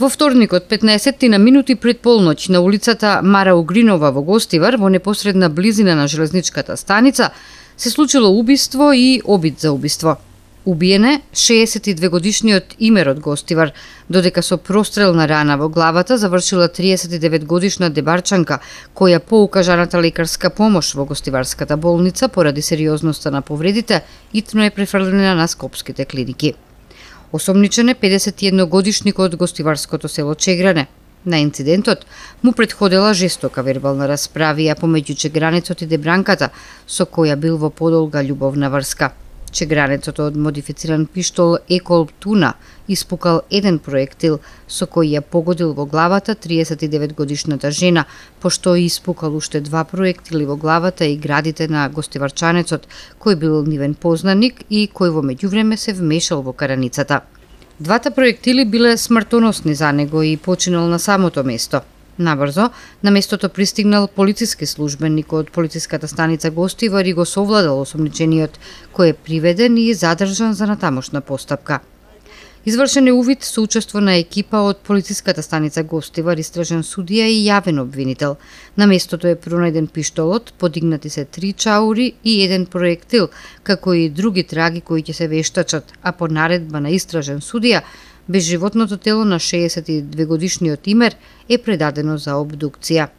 Во вторникот, 15 на минути пред полноќ, на улицата Мара Угринова во Гостивар, во непосредна близина на железничката станица, се случило убиство и обид за убиство. Убиен е 62-годишниот Имер од Гостивар, додека со прострелна рана во главата завршила 39-годишна дебарчанка, која по укажаната лекарска помош во Гостиварската болница поради сериозноста на повредите, итно е префрлена на скопските клиники. Осомничен е 51-годишникот од Гостиварското село Чегране. На инцидентот му предходела жестока вербална расправија помеѓу Чегранецот и дебранката, со која бил во подолга љубовна врска. Чегранецот од модифициран пиштол Еколб Туна испукал еден проектил со кој ја погодил во главата 39-годишната жена, пошто испукал уште два проектили во главата и градите на гостиварчанецот, кој бил нивен познаник и кој во меѓувреме се вмешал во караницата. Двата проектили биле смртоносни за него и починал на самото место. Набрзо, на местото пристигнал полициски службеник од полициската станица Гостивар и го совладал осомничениот, кој е приведен и задржан за натамошна постапка. Извршен е увид со учество на екипа од полициската станица Гостивар, истражен судија и јавен обвинител. На местото е пронајден пиштолот, подигнати се 3 чаури и еден проектил, како и други траги кои ќе се вештачат, а по наредба на истражен судија, безживотното тело на 62-годишниот Имер е предадено за обдукција.